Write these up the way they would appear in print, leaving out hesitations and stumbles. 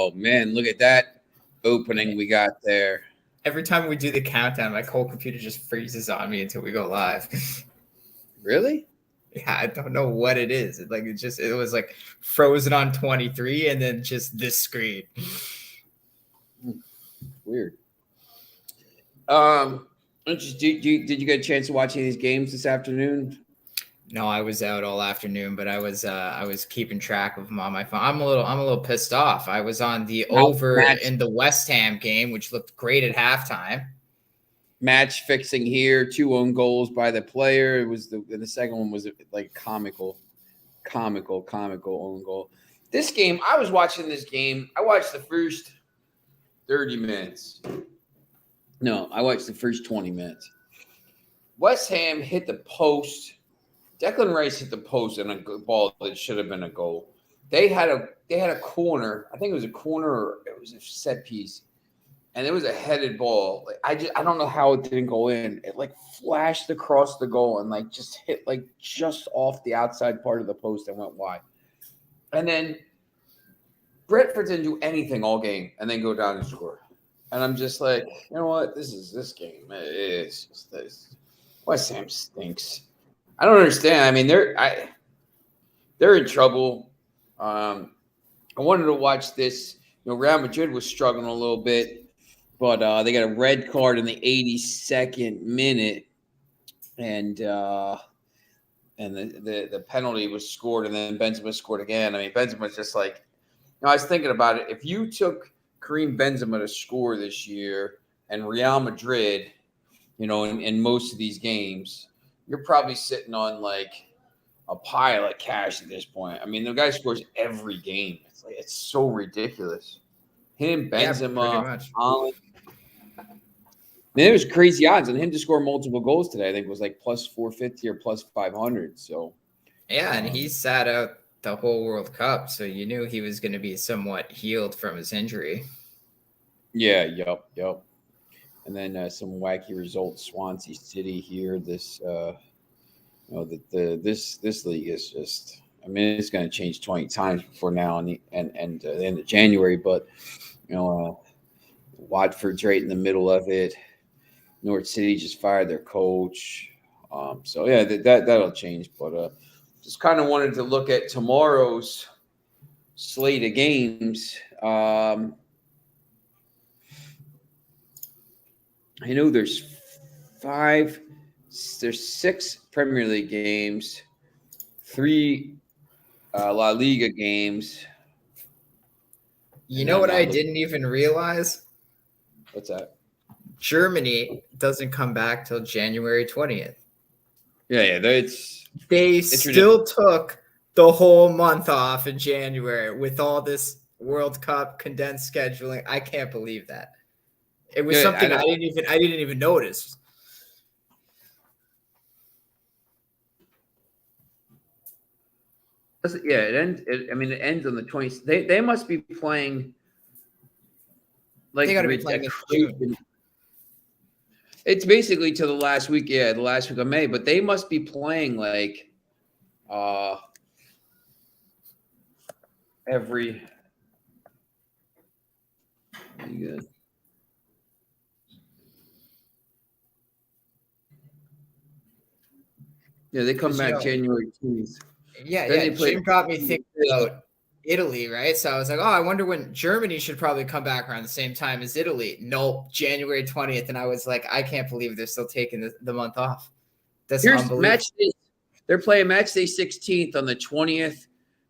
Oh, man, look at that opening we got there. Every time we do the countdown, my whole computer just freezes on me until we go live. Really? Yeah, I don't know what it is. It was like frozen on 23 and then just this screen. Weird. Did you get a chance to watch any of these games this afternoon? No, I was out all afternoon, but I was keeping track of them on my phone. I'm a little pissed off. I was on the over in the West Ham game, which looked great at halftime. Match fixing here, 2 own goals by the player. It was the second one was like comical own goal. This game, I was watching this game. I watched the first 30 minutes. No, I watched the first 20 minutes. West Ham hit the post. Declan Rice hit the post and a ball that should have been a goal. They had a corner. I think it was a corner or it was a set piece. And it was a headed ball. I don't know how it didn't go in. It like flashed across the goal and like just hit like just off the outside part of the post and went wide. And then Brentford didn't do anything all game and then go down and score. And I'm just like, you know what? This game. It is just this. West Ham stinks. I don't understand. I mean, they're in trouble. I wanted to watch this. Real Madrid was struggling a little bit. But they got a red card in the 82nd minute, and the penalty was scored, and then Benzema scored again. I mean, Benzema's just like, I was thinking about it. If you took Karim Benzema to score this year and Real Madrid, in most of these games, you're probably sitting on like a pile of cash at this point. I mean, the guy scores every game. It's so ridiculous. Him, Benzema, Holland. Man, it was crazy odds on him to score multiple goals today. I think it was like plus 450 or plus 500. So, yeah, and he sat out the whole World Cup, so you knew he was going to be somewhat healed from his injury. Yeah, yep. And then some wacky results. Swansea City here. This, this league is just. I mean, it's going to change 20 times before now and the end of January. But Watford's right in the middle of it. Norwich City just fired their coach. So, yeah, that'll change. But just kind of wanted to look at tomorrow's slate of games. I know there's 6 Premier League games, 3 La Liga games. You know what I didn't even realize? What's that? Germany doesn't come back till January 20th. Yeah. They still took the whole month off in January with all this World Cup condensed scheduling. I can't believe that. It was something I didn't even notice. Yeah, it ends on the 20th. They must be playing. Like they got to be playing this June. It's basically to the last week of May, but they must be playing like every. Good. Yeah, they come back January 20th. Yeah. Jim got me thinking about Italy, right? So I was like, I wonder when Germany should probably come back around the same time as Italy. Nope, January 20th. And I was like, I can't believe they're still taking the month off. That's unbelievable. Match day, they're playing match day 16th on the 20th,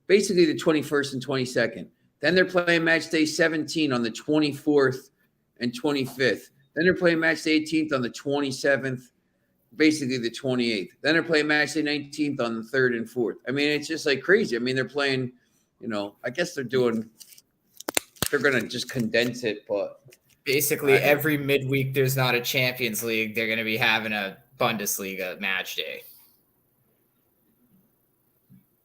basically the 21st and 22nd. Then they're playing match day 17 on the 24th and 25th. Then they're playing match day 18th on the 27th, basically the 28th. Then they're playing match day 19th on the 3rd and 4th. I mean, it's just like crazy. I mean, they're playing, I guess they're going to just condense it, but basically every midweek there's not a Champions League, they're going to be having a Bundesliga match day.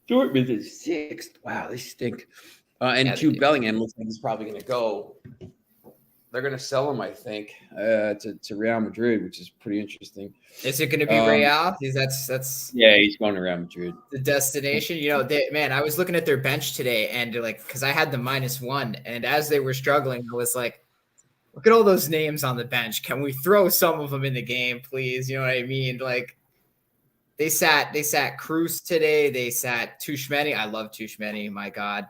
Dortmund is 6th. Wow, they stink. And Jude Bellingham looks like he's probably going to go. they're gonna sell him, I think, to Real Madrid, which is pretty interesting. Is it going to be Real? That's yeah, he's going to Real Madrid. The destination. Man, I was looking at their bench today, and because I had the -1, and as they were struggling, I was like, look at all those names on the bench. Can we throw some of them in the game, please? You know what I mean? Like they sat Cruz today. They sat Tushmeni. I love Tushmeni. My God,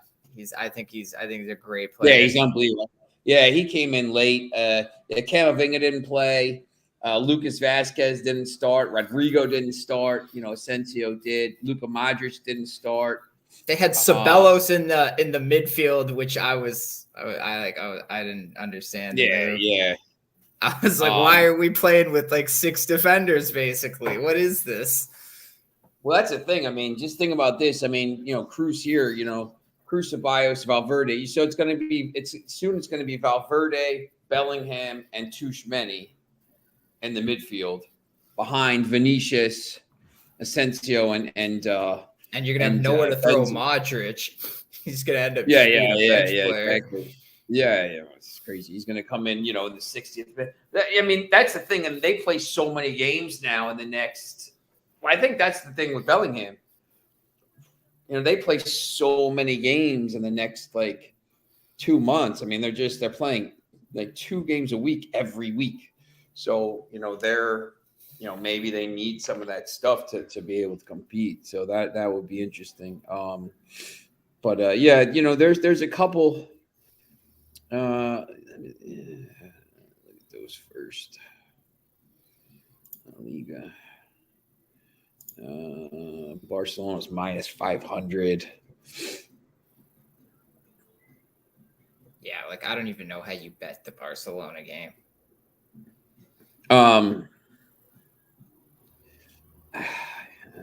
I think he's a great player. Yeah, he's unbelievable. Yeah, he came in late. Camavinga didn't play. Lucas Vasquez didn't start. Rodrigo didn't start. Asensio did. Luka Modric didn't start. They had Ceballos in the midfield, which I didn't understand. Yeah. I was like, why are we playing with like 6 defenders? Basically, what is this? Well, that's the thing. I mean, just think about this. I mean, Cruz here. Cruz, Ceballos, Valverde. So it's going to be Valverde, Bellingham, and Tushmeni in the midfield behind Vinicius, Asensio, and you're gonna have nowhere to throw Modric. He's gonna end up exactly. Yeah, it's crazy. He's gonna come in, in the 60th. I mean, that's the thing, and they play so many games now in the next. Well, I think that's the thing with Bellingham. They play so many games in the next 2 months. I mean, they're playing 2 games a week every week. So, they're, maybe they need some of that stuff to be able to compete. So that would be interesting. But there's a couple. Let me look at those first. La Liga. Barcelona's -500. Yeah, I don't even know how you bet the Barcelona game. I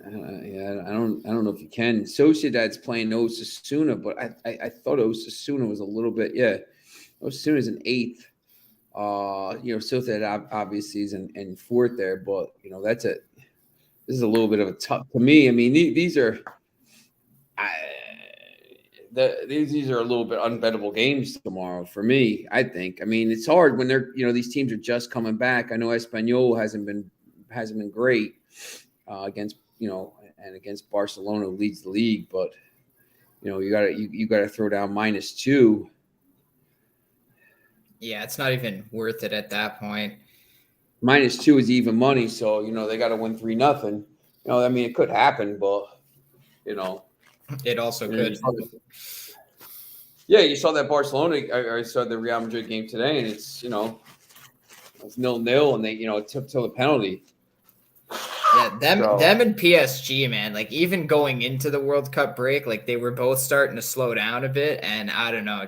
don't know if you can. Sociedad's playing Osasuna, but I thought Osasuna was a little bit. Yeah, Osasuna is an 8th. Sociedad obviously is in 4th there, but this is a little bit of a tough to me. I mean, these are these are a little bit unbettable games tomorrow for me. I think. I mean, it's hard when they're these teams are just coming back. I know Espanyol hasn't been great against and against Barcelona, who leads the league, but you gotta throw down -2. Yeah, it's not even worth it at that point. -2 is even money, so they got to win 3-0. I mean, it could happen, but it also could. Yeah, you saw that Barcelona. I saw the Real Madrid game today, and it's 0-0, and they took till the penalty. Yeah, them and PSG, man. Even going into the World Cup break, they were both starting to slow down a bit, and I don't know,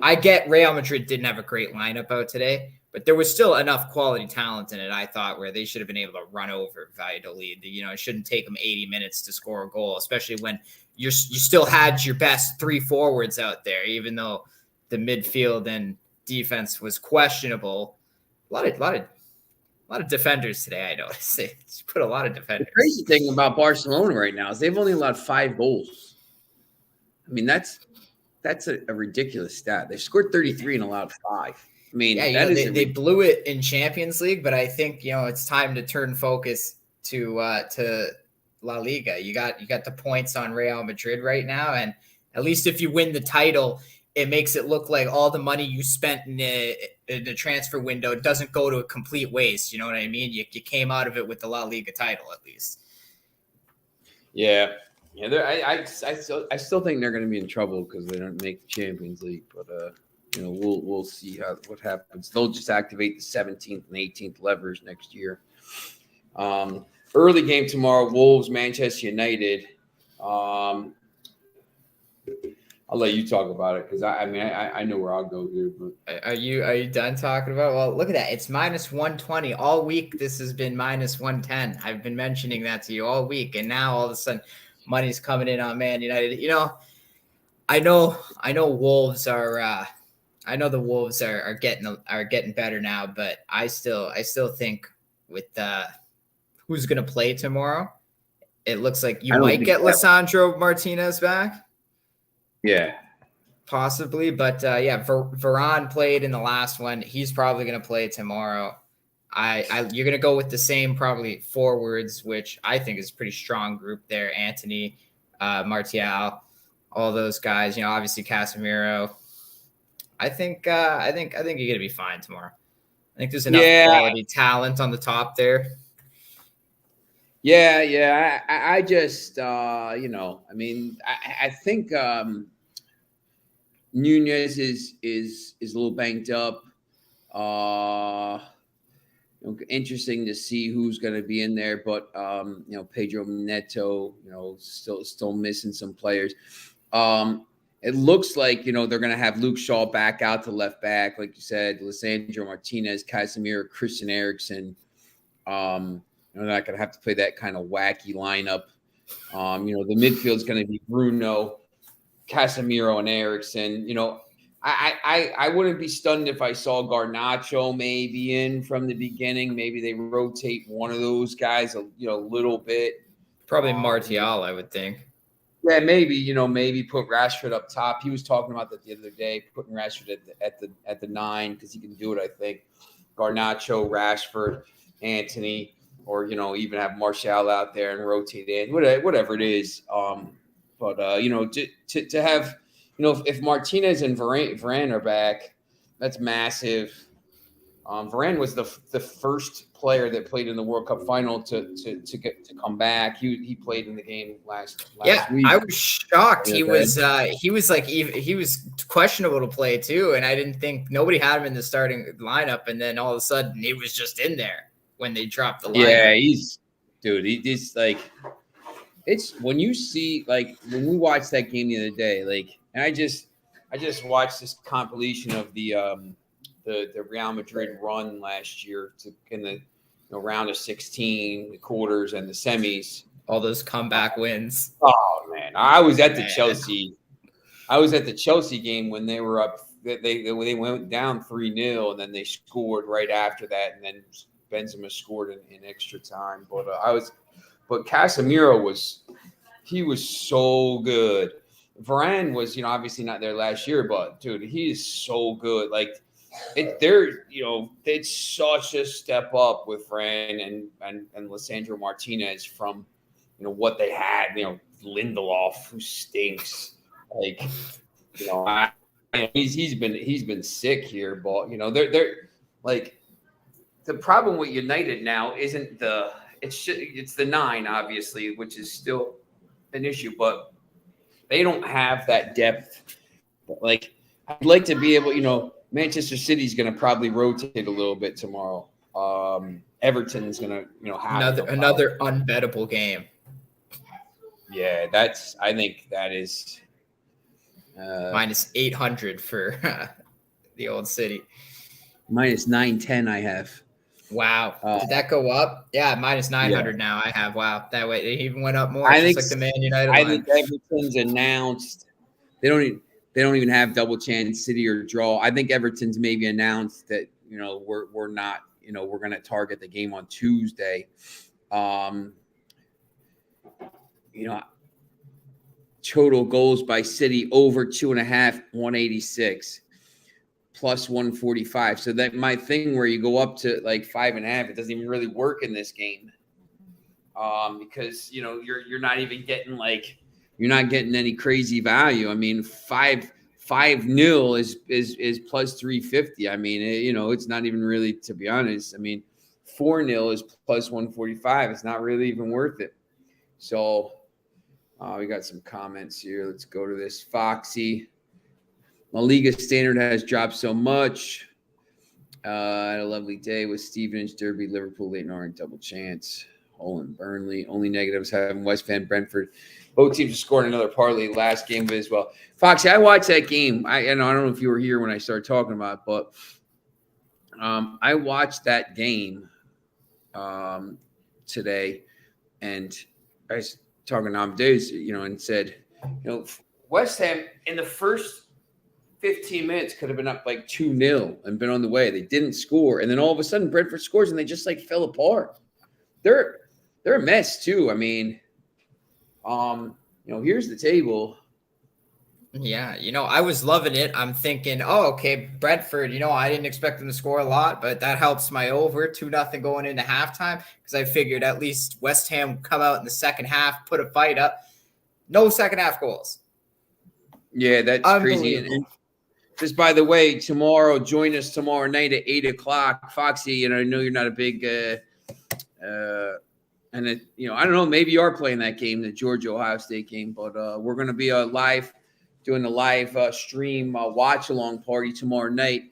I get Real Madrid didn't have a great lineup out today, but there was still enough quality talent in it, I thought, where they should have been able to run over Valladolid. It shouldn't take them 80 minutes to score a goal, especially when you still had your best 3 forwards out there, even though the midfield and defense was questionable. A lot of defenders today, I noticed. They put a lot of defenders. The crazy thing about Barcelona right now is they've only allowed 5 goals. I mean, that's a ridiculous stat. They scored 33 and allowed 5. I mean, they blew it in Champions League, but I think it's time to turn focus to La Liga. You got the points on Real Madrid right now, and at least if you win the title, it makes it look like all the money you spent in the transfer window doesn't go to a complete waste. You know what I mean? You came out of it with the La Liga title at least. Yeah. I still think they're going to be in trouble because they don't make the Champions League, but we'll see what happens. They'll just activate the 17th and 18th levers next year. Early game tomorrow: Wolves, Manchester United. I'll let you talk about it because I know where I'll go here. But are you done talking about it? Well, look at that. It's -120 all week. This has been -110. I've been mentioning that to you all week, and now all of a sudden, money's coming in on Man United. I know Wolves are. I know the Wolves are getting better now, but I still think with who's going to play tomorrow, it looks like you might get Lisandro Martinez back. Yeah. possibly. But yeah, Varane played in the last one. He's probably going to play tomorrow. You're going to go with the same probably forwards, which I think is a pretty strong group there. Anthony, Martial, all those guys. You know, obviously Casemiro. I think you're going to be fine tomorrow. I think there's enough quality talent on the top there. Yeah. I just, you know, I mean, I think Nunez is a little banged up. Interesting to see who's going to be in there, but you know, Pedro Neto, you know, still missing some players. It looks like, you know, they're going to have Luke Shaw back out to left back, like you said, Lisandro Martinez, Casemiro, Christian Eriksen. They're not going to have to play that kind of wacky lineup. You know, the midfield's going to be Bruno, Casemiro, and Eriksen. You know, I wouldn't be stunned if I saw Garnacho maybe in from the beginning. Maybe they rotate one of those guys a little bit. Probably Martial, I would think. Yeah, maybe, you know, maybe put Rashford up top. He was talking about that the other day, putting Rashford at the 9 because he can do it, I think. Garnacho, Rashford, Anthony, or, you know, even have Martial out there and rotate in, whatever it is. But you know, to have, you know, if Martinez and Varane are back, that's massive. Varane was the first player that played in the World Cup final to come back. He played in the game last week. I was shocked. He was questionable to play too, and I didn't think nobody had him in the starting lineup, and then all of a sudden he was just in there when they dropped the lineup. Yeah, he's like, it's when you see, like, when we watched that game the other day, like, and I just watched this compilation of the Real Madrid run last year in the round of 16, the quarters, and the semis. All those comeback wins. Oh man, I was at the Chelsea. I was at the Chelsea game when they were up. They went down 3-0, and then they scored right after that, and then Benzema scored in extra time. But Casemiro was so good. Varane was, you know, obviously not there last year, but dude, he is so good. Like, it's such a step up with Varane and Lisandro Martinez from, you know, what they had. You know, Lindelof, who stinks. Like, you know, he's been sick here, but, you know, they're like, the problem with United now isn't it's the 9, obviously, which is still an issue, but they don't have that depth. Like, I'd like to be able, you know, Manchester City's going to probably rotate a little bit tomorrow. Everton's going to, you know, have another unbettable game. Yeah, I think that is minus 800 for the old City. Minus 910 I have. Wow. Did that go up? Yeah, minus 900 now I have. Wow. That way it even went up more. Just like the Man United line. Think Everton's announced. They don't even have double chance, City or draw. I think Everton's maybe announced that, you know, we're not, you know, we're going to target the game on Tuesday. You know, total goals by City over 2.5, 186. Plus 145. So that my thing where you go up to like 5.5, it doesn't even really work in this game. Because, you know, you're not even getting you're not getting any crazy value. I mean, 5-0 is plus 350. I mean, you know, it's not even really, to be honest. I mean, 4-0 is plus 145. It's not really even worth it. So we got some comments here. Let's go to this. Foxy. La Liga standard has dropped so much. Had a lovely day with Stevenage, Derby, Liverpool, Leighton Orient, double chance. Hull and Burnley. Only negatives having West Ham, Brentford. Both teams have scored another parlay last game of it as well. Foxy, I watched that game. I don't know if you were here when I started talking about it, but I watched that game today, and I was talking to Amedeus, you know, and said, you know, West Ham in the first 15 minutes could have been up like 2-0 and been on the way. They didn't score. And then all of a sudden Brentford scores and they just like fell apart. They're a mess too. I mean, you know, here's the table. Yeah, I was loving it. I'm thinking, oh, okay, Brentford, I didn't expect them to score a lot, but that helps my over 2-0 going into halftime because I figured at least West Ham would come out in the second half, put a fight up. No second half goals. Yeah, that's crazy. And just by the way, join us tomorrow night at 8:00. Foxy, I know you're not a big and I don't know, maybe you are playing that game, the Georgia Ohio State game, but we're going to be doing a live stream watch along party tomorrow night.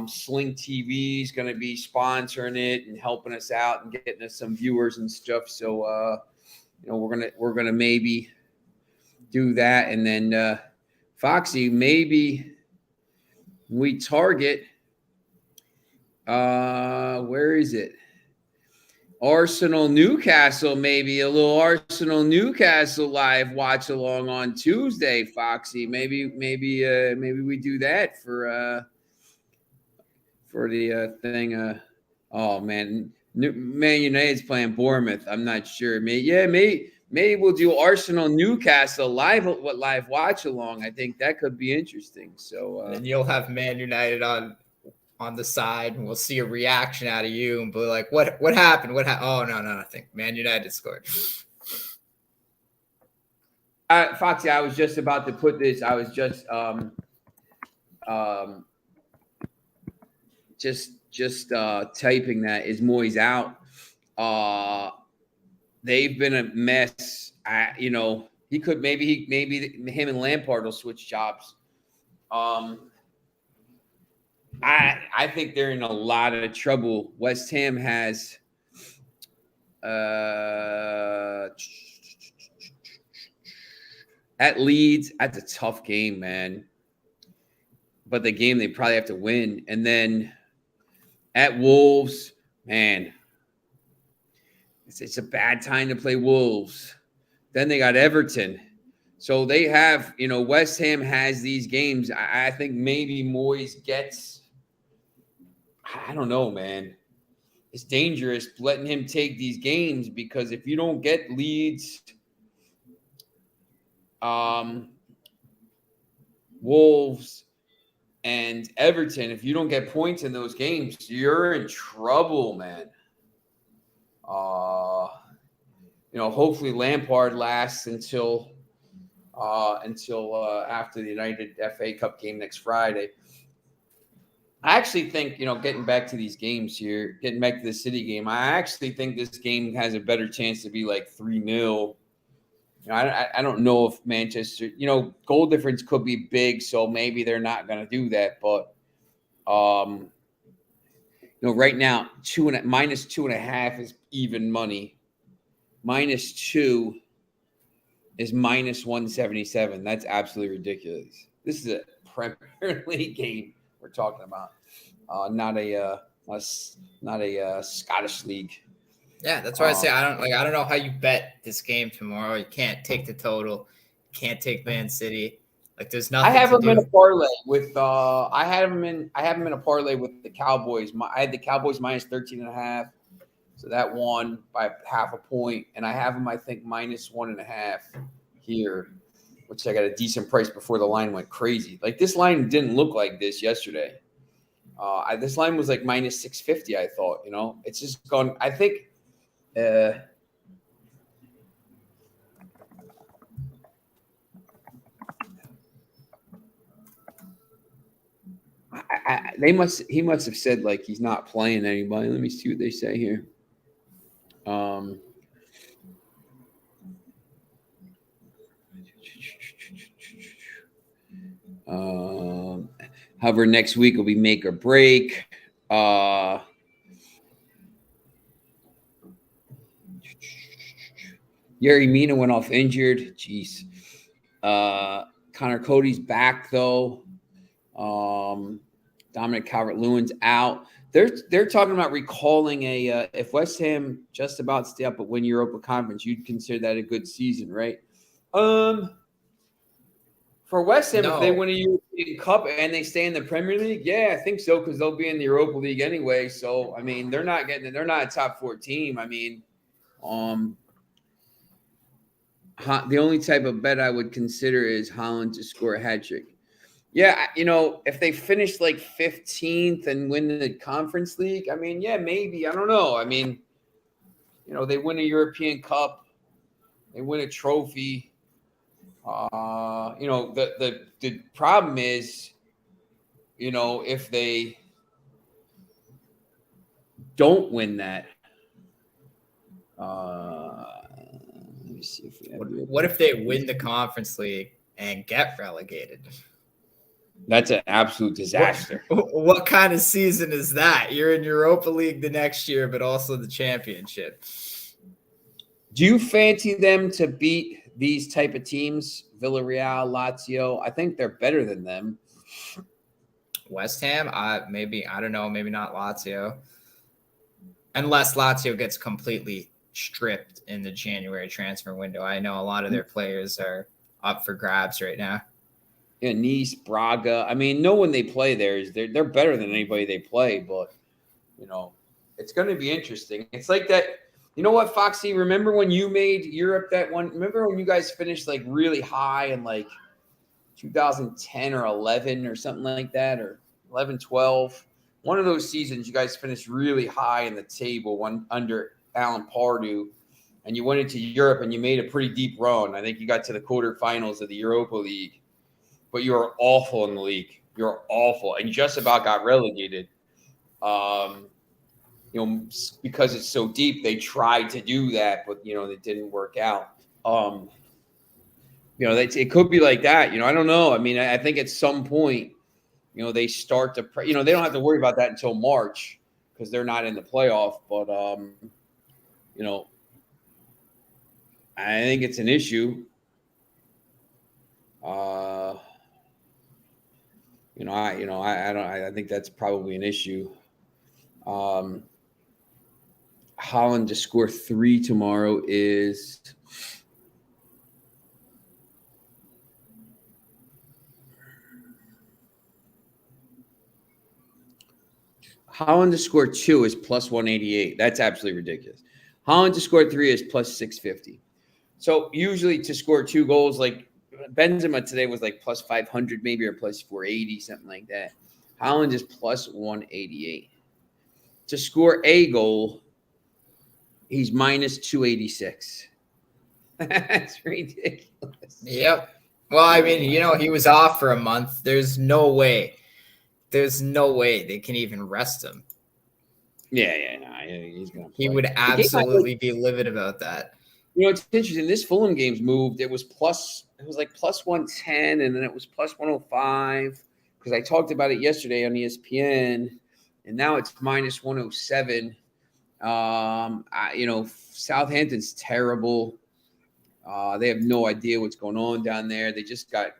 Sling TV is going to be sponsoring it and helping us out and getting us some viewers and stuff. So we're gonna maybe do that, and then Foxy, maybe we target. Where is it? Arsenal Newcastle, maybe a little Arsenal Newcastle live watch along on Tuesday, Foxy. Maybe we do that for the thing. Oh man, Man United's playing Bournemouth. I'm not sure. Maybe we'll do Arsenal Newcastle live watch along. I think that could be interesting. So and you'll have Man United on the side, and we'll see a reaction out of you and be like, what happened? Oh, no, nothing. Man United scored. Foxy, I was just about to put this. I was just typing that. Is Moyes out? They've been a mess. He could maybe him and Lampard will switch jobs. I think they're in a lot of trouble. West Ham has at Leeds. That's a tough game, man. But the game they probably have to win. And then at Wolves, man, it's a bad time to play Wolves. Then they got Everton. So they have, West Ham has these games. I think maybe Moyes gets, I don't know, man. It's dangerous letting him take these games because if you don't get Leeds, Wolves, and Everton, if you don't get points in those games, you're in trouble, man. Hopefully Lampard lasts until after the United FA Cup game next Friday. I actually think, getting back to these games here, getting back to the City game, I actually think this game has a better chance to be like 3-0. I don't know if Manchester, goal difference could be big, so maybe they're not going to do that. But, right now, -2.5 is even money. -2 is -177. That's absolutely ridiculous. This is a Premier League game we're talking about, not a Scottish league. Yeah, that's why I say I don't know how you bet this game tomorrow. You can't take the total, can't take Man City. Like there's nothing. I have them in a parlay with. I have them in a parlay with the Cowboys. I had the Cowboys -13.5, so that won by 0.5 point, and I have them I think -1.5 here, which I got a decent price before the line went crazy. Like this line didn't look like this yesterday. This line was like -650. I thought, it's just gone. I think. He must have said like he's not playing anybody. Let me see what they say here. However, next week will be make or break. Yerry Mina went off injured. Jeez. Connor Cody's back though. Dominic Calvert-Lewin's out. They're talking about recalling if West Ham just about stay up but win Europa Conference, you'd consider that a good season, right? For West Ham, if they win a European Cup and they stay in the Premier League, yeah, I think so because they'll be in the Europa League anyway. So I mean, they're not a top 4 team. I mean, The only type of bet I would consider is Holland to score a hat trick. Yeah, if they finish like 15th and win the Conference League, I mean, yeah, maybe. I don't know. I mean, they win a European Cup, they win a trophy. The problem is, if they don't win that, let me see if we have what if they win the Conference League and get relegated? That's an absolute disaster. What kind of season is that? You're in Europa League the next year, but also the championship. Do you fancy them to beat these type of teams, Villarreal, Lazio? I think they're better than them. West Ham, maybe, I don't know, maybe not Lazio. Unless Lazio gets completely stripped in the January transfer window. I know a lot of their players are up for grabs right now. Yeah, Nice, Braga. I mean, no one they play there they're better than anybody they play, but it's going to be interesting. It's like that. You know what, Foxy? Remember when you made Europe that one? Remember when you guys finished like really high in like 2010 or 11 or something like that, or 11, 12? One of those seasons, you guys finished really high in the table under Alan Pardew, and you went into Europe and you made a pretty deep run. I think you got to the quarterfinals of the Europa League. But you were awful in the league. You were awful, and just about got relegated. Because it's so deep, they tried to do that, but it didn't work out. It could be like that. I don't know. I mean, I think at some point, they start to. They don't have to worry about that until March because they're not in the playoff. But I think it's an issue. I think that's probably an issue. Holland to score 3 tomorrow is Holland to score 2 is plus 188. That's absolutely ridiculous. Holland to score 3 is plus 650. So usually to score 2 goals, like Benzema today was like plus 500 maybe, or plus 480, something like that. Holland is plus 188. To score a goal, he's minus 286. That's ridiculous. Yep. Well, I mean, he was off for a month. There's no way they can even rest him. Yeah, he's gonna play. He would absolutely be livid about that. It's interesting. This Fulham game's moved. It was like plus 110, and then it was plus 105 because I talked about it yesterday on ESPN, and now it's minus 107. Southampton's terrible. They have no idea what's going on down there. They just got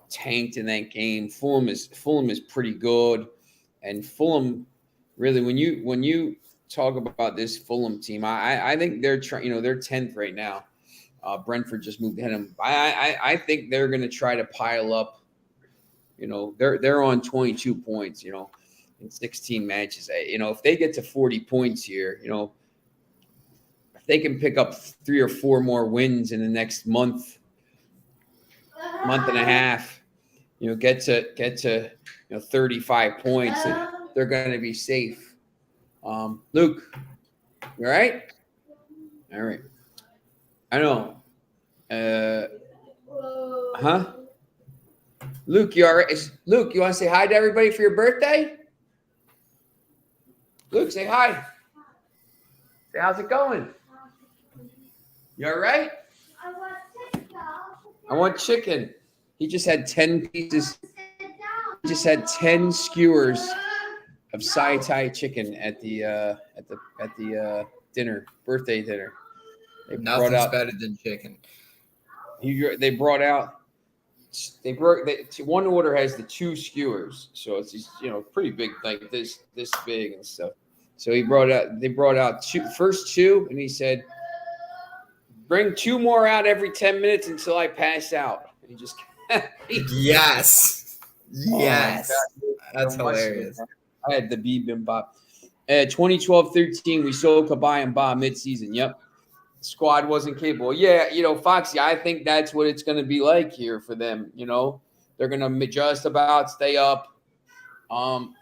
tanked in that game. Fulham is pretty good, and Fulham really when you talk about this Fulham team, I think they're they're 10th right now. Brentford just moved ahead of them. I think they're going to try to pile up. They're on 22 points. In 16 matches. If they get to 40 points here, if they can pick up 3 or 4 more wins in the next month and a half, get to 35 points, they're going to be safe. Luke, you all right? All right. I know. Luke, you all right? Luke, you want to say hi to everybody for your birthday? Luke, say hi. Say, how's it going? You all right? I want chicken. He just had 10 pieces. He just had 10 skewers of Thai chicken at the birthday dinner. Nothing's better than chicken. One order has the 2 skewers, so it's pretty big, like this big and stuff. So they brought out first 2, and he said, bring 2 more out every 10 minutes until I pass out. And he just yes. That's hilarious. I had the bibimbap. 2012-13, we sold Kabay and Ba mid-season. Yep. squad wasn't capable. Yeah, Foxy, I think that's what it's going to be like here for them. They're going to just about stay up, and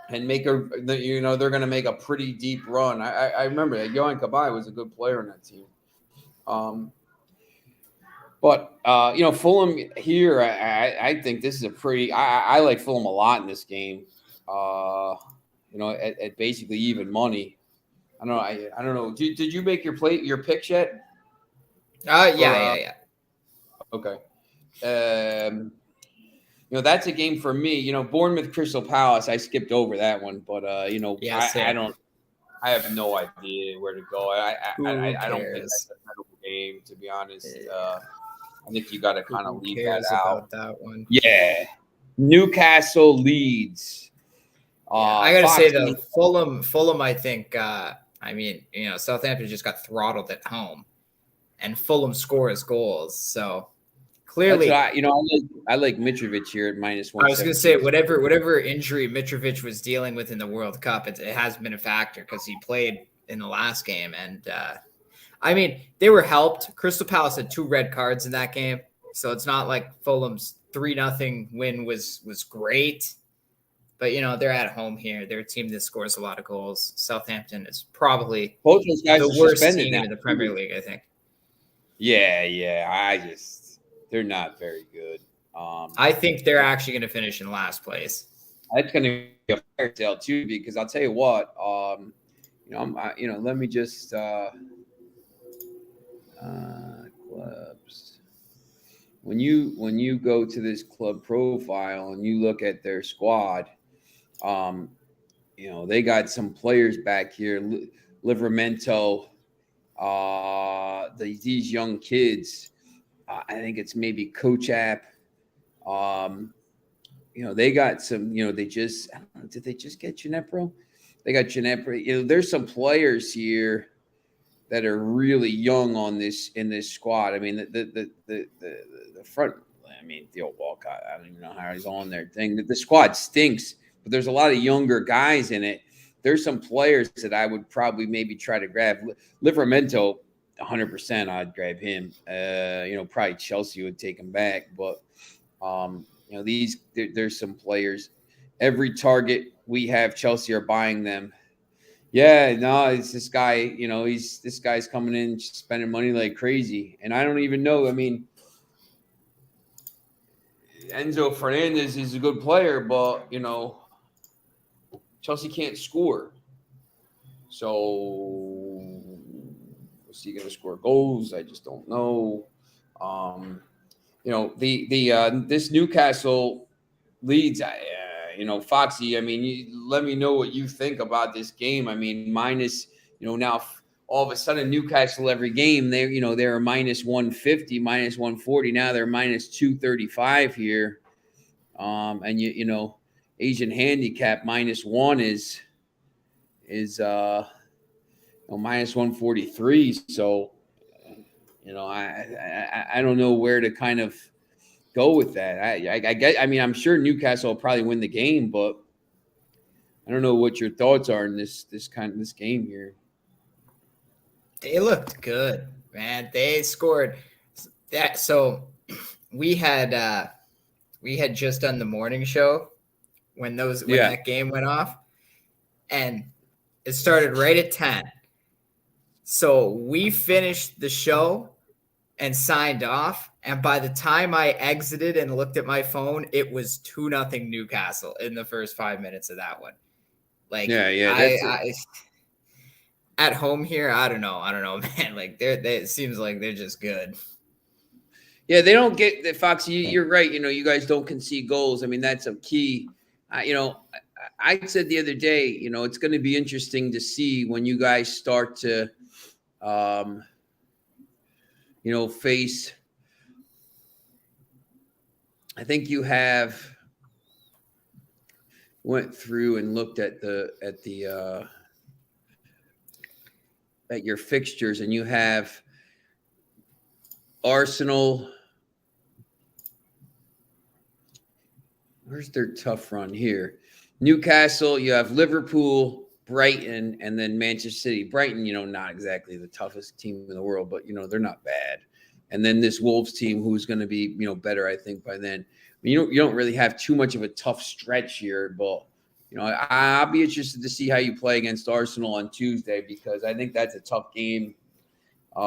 they're going to make a pretty deep run. I remember that Johan Cabai was a good player on that team. But Fulham here, I think this is a pretty. I like Fulham a lot in this game. At basically even money. I don't know. I don't know. Did you make your picks yet? Yeah. Okay. That's a game for me. Bournemouth Crystal Palace. I skipped over that one, but I don't. I have no idea where to go. I don't think that's a medical game, to be honest. I think you got to kind of leave that out. About that one? Yeah. Newcastle Leeds. I got to say though, Fulham. I think. Southampton just got throttled at home, and Fulham scores goals. So clearly, I like Mitrovic here at -1. I was going to say whatever injury Mitrovic was dealing with in the World Cup, it has been a factor because he played in the last game, and they were helped. Crystal Palace had 2 red cards in that game, so it's not like Fulham's 3-0 win was great. But, they're at home here. They're a team that scores a lot of goals. Southampton is probably both those guys the worst team in the Premier League, I think. Yeah. They're not very good. I think they're actually going to finish in last place. That's going to be a fire sale, too, because I'll tell you what, let me just clubs. When you go to this club profile and you look at their squad, they got some players back here. Livramento, these young kids. I think it's maybe Kochap. They got some. They just did they just get Ginepro? They got Ginepro. There's some players here that are really young in this squad. I mean, the front. I mean, the old Walcott. I don't even know how he's on their thing. The squad stinks, but there's a lot of younger guys in it. There's some players that I would probably maybe try to grab. Livramento, 100%, I'd grab him. Probably Chelsea would take him back, but there's some players. Every target we have, Chelsea are buying them. Yeah, no, it's this guy. This guy's coming in spending money like crazy, and I don't even know. I mean, Enzo Fernandez is a good player, but Chelsea can't score. So is he going to score goals? I just don't know. This Newcastle Leeds. Foxy. I mean, let me know what you think about this game. I mean, minus. Now all of a sudden Newcastle every game they're -150, -140. Now they're -235 here. And Asian handicap -1 is -143. So I don't know where to kind of go with that. I get. I mean, I'm sure Newcastle will probably win the game, but I don't know what your thoughts are in this game here. They looked good, man. They scored that. So we had just done the morning show when that game went off, and it started right at 10. So we finished the show and signed off, and by the time I exited and looked at my phone, it was 2-0 Newcastle in the first 5 minutes of that one. Like, I at home here, I don't know, man. Like, it seems like they're just good. Yeah, they don't get the Foxy. You're right. You guys don't concede goals. I mean, that's a key. I said the other day, it's going to be interesting to see when you guys start to, face. I think you went through and looked at your fixtures, and you have Arsenal. Where's their tough run here? Newcastle. You have Liverpool, Brighton, and then Manchester City. Brighton, not exactly the toughest team in the world, but they're not bad. And then this Wolves team, who's going to be better, I think, by then. You don't really have too much of a tough stretch here, but I'll be interested to see how you play against Arsenal on Tuesday, because I think that's a tough game. At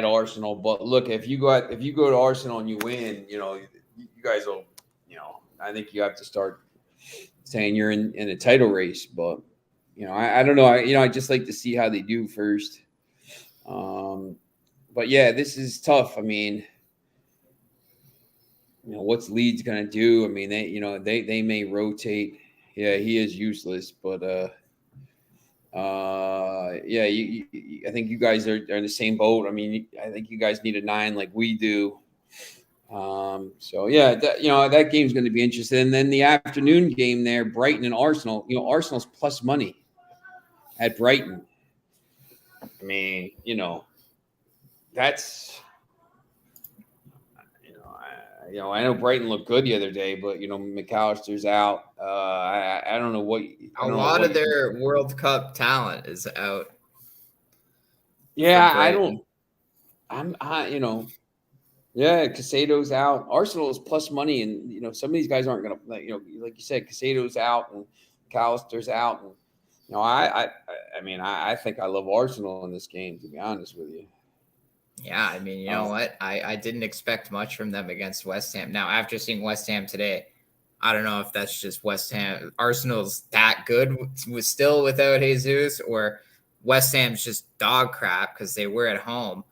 Arsenal. But look, if you go to Arsenal and you win, you guys will, I think you have to start saying you're in a title race. But I don't know. I just like to see how they do first. But yeah, this is tough. I mean, what's Leeds gonna do? I mean, they may rotate. Yeah, he is useless, but yeah, I think you guys are in the same boat. I mean, I think you guys need a 9 like we do. So yeah, that game's going to be interesting. And then the afternoon game there, Brighton and Arsenal. Arsenal's plus money at Brighton. I mean, that's I know Brighton looked good the other day, but McAllister's out. I don't know what a lot of their World Cup talent is out. Yeah, yeah, Casado's out. Arsenal is plus money, and some of these guys aren't gonna, like you said, Casado's out and McAllister's out, and I mean, I think I love Arsenal in this game, to be honest with you. Yeah, I mean, you know what? I didn't expect much from them against West Ham. Now, after seeing West Ham today, I don't know if that's just West Ham. Arsenal's that good was still without Jesus, or West Ham's just dog crap because they were at home.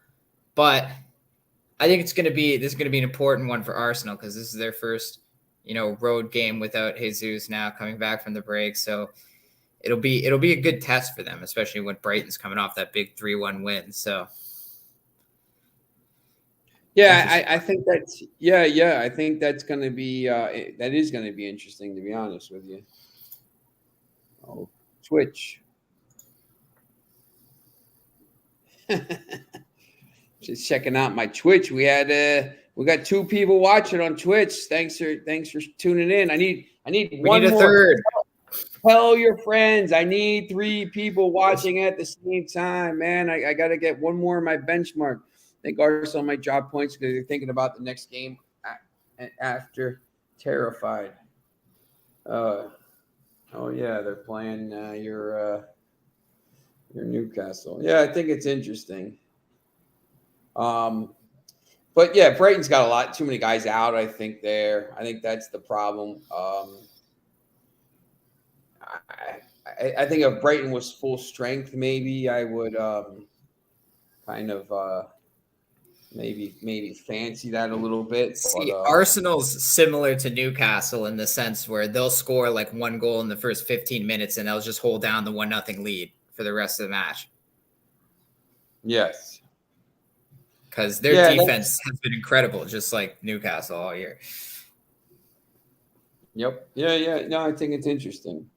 But I think this is going to be an important one for Arsenal, because this is their first, road game without Jesus now coming back from the break. So it'll be a good test for them, especially when Brighton's coming off that big 3-1 win. So. Yeah, I think that's I think that's going to be that is going to be interesting, to be honest with you. Oh, Twitch. Just checking out my Twitch. We got 2 people watching on Twitch. Thanks for tuning in. I need one more. Third. Tell your friends. I need 3 people watching at the same time, man. I got to get one more in my benchmark. I think Arsenal might drop points because they're thinking about the next game after. Terrified. Oh yeah, they're playing your Newcastle. Yeah, I think it's interesting. But yeah, Brighton's got too many guys out. I think that's the problem. I think if Brighton was full strength, maybe I would kind of maybe fancy that a little bit. See, but, Arsenal's similar to Newcastle in the sense where they'll score like 1 goal in the first 15 minutes and they'll just hold down the 1-0 lead for the rest of the match. Yes. Because their defense has been incredible, just like Newcastle all year. Yep. Yeah. No, I think it's interesting.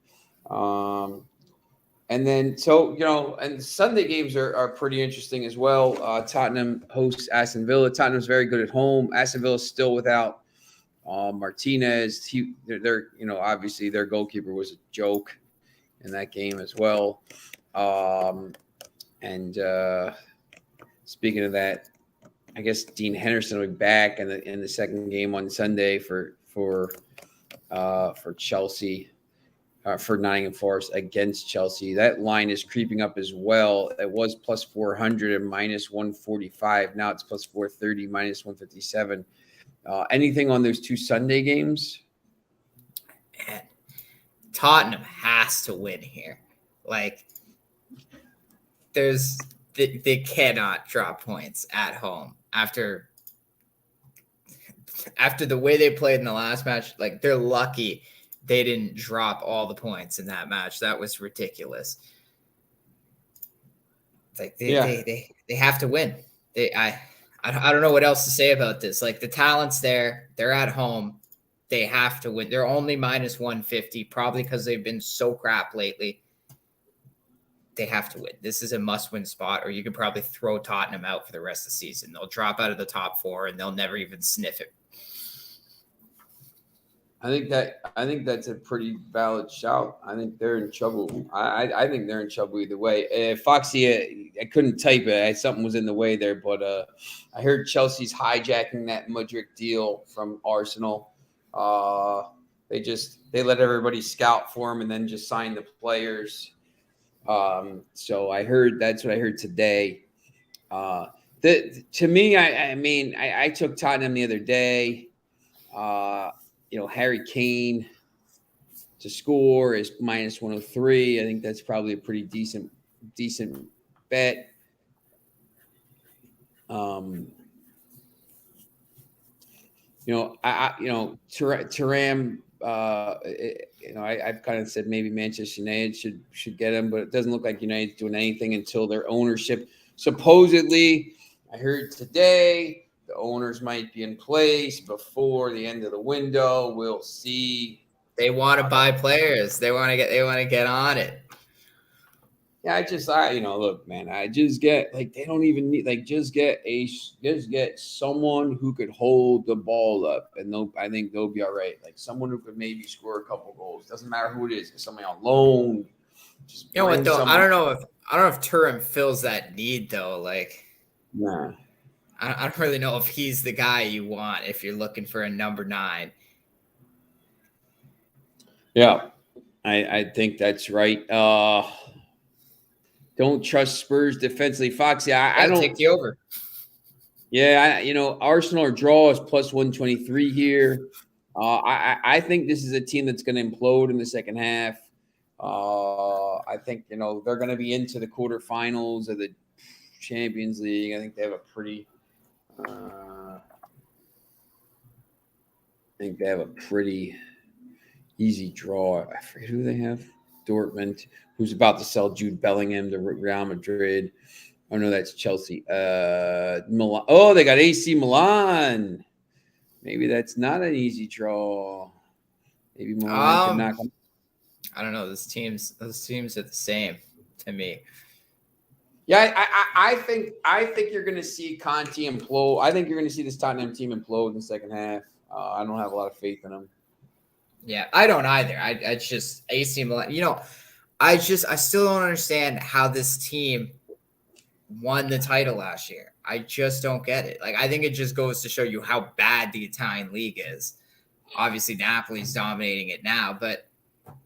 And then, so, and Sunday games are pretty interesting as well. Tottenham hosts Aston Villa. Tottenham's very good at home. Aston Villa's still without Martinez. They're obviously their goalkeeper was a joke in that game as well. And speaking of that, I guess Dean Henderson will be back in the second game on Sunday for Chelsea. For Nottingham Forest against Chelsea. That line is creeping up as well. It was plus 400 and minus 145. Now it's plus 430, minus 157. Anything on those 2 Sunday games? Man, Tottenham has to win here. Like, they cannot drop points at home after the way they played in the last match. Like, they're lucky they didn't drop all the points in that match. That was ridiculous. It's like they have to win. I don't know what else to say about this. Like, the talent's there. They're at home. They have to win. They're only minus 150, probably because they've been so crap lately. They have to win. This is a must-win spot, or you could probably throw Tottenham out for the rest of the season. They'll drop out of the top 4, and they'll never even sniff it. I think that's a pretty valid shout. I think they're in trouble. I think they're in trouble either way. Foxy, I couldn't type it. Something was in the way there, but I heard Chelsea's hijacking that Mudryk deal from Arsenal. They let everybody scout for him and then just sign the players. So I heard that's what I heard today. To me, I took Tottenham the other day. Harry Kane to score is minus 103. I think that's probably a pretty decent bet. Thuram. I've kind of said maybe Manchester United should get him, but it doesn't look like United's doing anything until their ownership. Supposedly, I heard today the owners might be in place before the end of the window. We'll see. They want to buy players. They want to get on it. Yeah, look, man, I just get they don't even need just get someone who could hold the ball up, and I think they'll be all right. Like someone who could maybe score a couple goals. Doesn't matter who it is. Somebody on loan. You know what though? I don't know if Thuram fills that need though. Like, nah. I don't really know if he's the guy you want if you're looking for a number 9. Yeah, I think that's right. Don't trust Spurs defensively. Foxy, I don't take the over. Yeah, Arsenal or draw is plus 123 here. I think this is a team that's going to implode in the second half. I think they're going to be into the quarterfinals of the Champions League. I think they have a pretty easy draw. I forget who they have. Dortmund, who's about to sell Jude Bellingham to Real Madrid. Oh no, that's Chelsea. Milan. Oh, they got AC Milan. Maybe that's not an easy draw. Maybe Milan can knock them. I don't know. Those teams are the same to me. Yeah, I think you're going to see Conte implode. I think you're going to see this Tottenham team implode in the second half. I don't have a lot of faith in them. Yeah, I don't either. I just AC Milan. I still don't understand how this team won the title last year. I just don't get it. Like, I think it just goes to show you how bad the Italian league is. Obviously, Napoli's dominating it now, but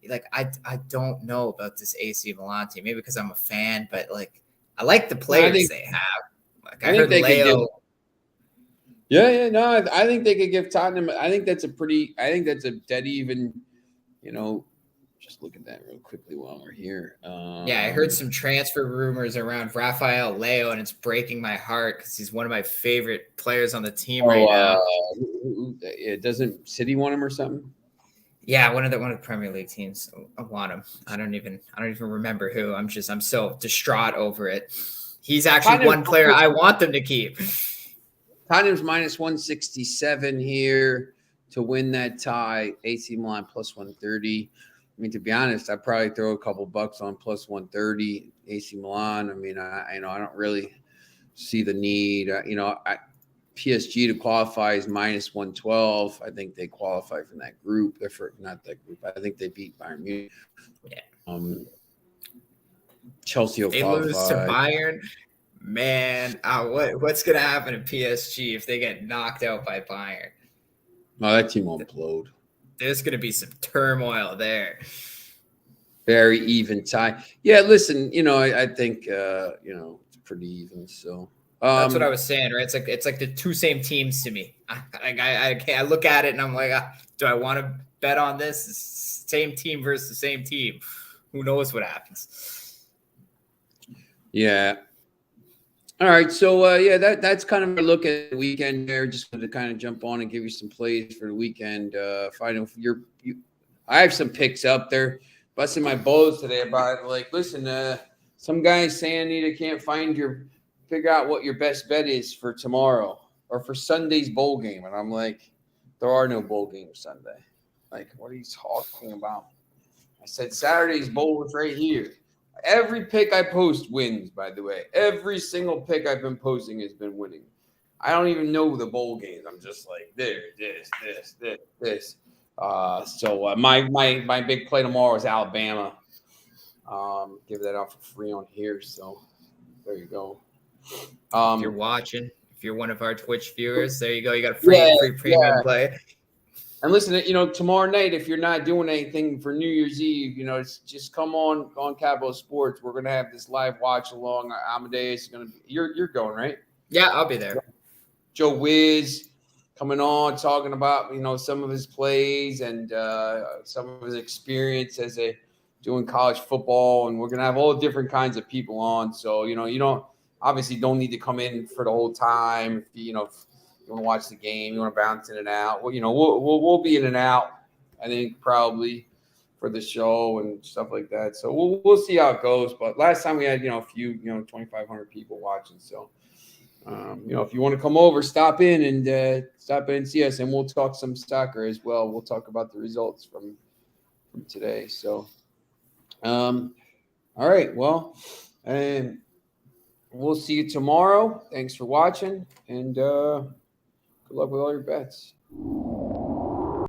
like I don't know about this AC Milan team. Maybe because I'm a fan, but like I like the players they have. Like I heard Leo. No, I think they could give Tottenham. I think that's a dead even. Just look at that real quickly while we're here. I heard some transfer rumors around Rafael Leo, and it's breaking my heart because he's one of my favorite players on the team right now. Doesn't City want him or something? Yeah, one of the Premier League teams want him. I don't even remember who. I'm so distraught over it. He's actually one player I want them to keep. Tottenham's minus 167 here to win that tie. AC Milan plus 130. I mean, to be honest, I'd probably throw a couple bucks on plus 130 AC Milan. I mean, I don't really see the need. PSG to qualify is minus 112. I think they qualify from that group. Not that group. I think they beat Bayern Munich. Yeah. Chelsea will qualify. They lose to Bayern. Man, what's going to happen to PSG if they get knocked out by Bayern? No, that team will implode. There's going to be some turmoil there. Very even tie. Yeah, listen, I think it's pretty even. So that's what I was saying, right? It's like the two same teams to me. I look at it and I'm like, do I want to bet on this? Same team versus the same team. Who knows what happens? Yeah. All right, so that's kind of a look at the weekend there. Just wanted to kind of jump on and give you some plays for the weekend. I have some picks up there, busting my balls today about listen, some guys saying you can't figure out what your best bet is for tomorrow or for Sunday's bowl game, and I'm like, there are no bowl games Sunday. Like, what are you talking about? I said Saturday's bowl was right here. Every pick I post wins, by the way. Every single pick I've been posting has been winning. I don't even know the bowl games. I'm just like, this. So my big play tomorrow is Alabama. Give that out for free on here. So there you go. If you're watching, if you're one of our Twitch viewers, there you go. You got a free premium play. And listen, tomorrow night, if you're not doing anything for New Year's Eve, it's just come on Capital Sports. We're gonna have this live watch along. Amadeus is gonna be. You're going, right? Yeah, I'll be there. Joe Wiz coming on, talking about some of his plays and some of his experience as doing college football, and we're gonna have all different kinds of people on. So you don't need to come in for the whole time. If you want to watch the game, you want to bounce in and out. Well, we'll be in and out. I think probably for the show and stuff like that. So we'll see how it goes. But last time we had a few 2,500 people watching. So if you want to come over, stop in and see us, and we'll talk some soccer as well. We'll talk about the results from today. So, all right. Well, and we'll see you tomorrow. Thanks for watching, and good luck with all your bets.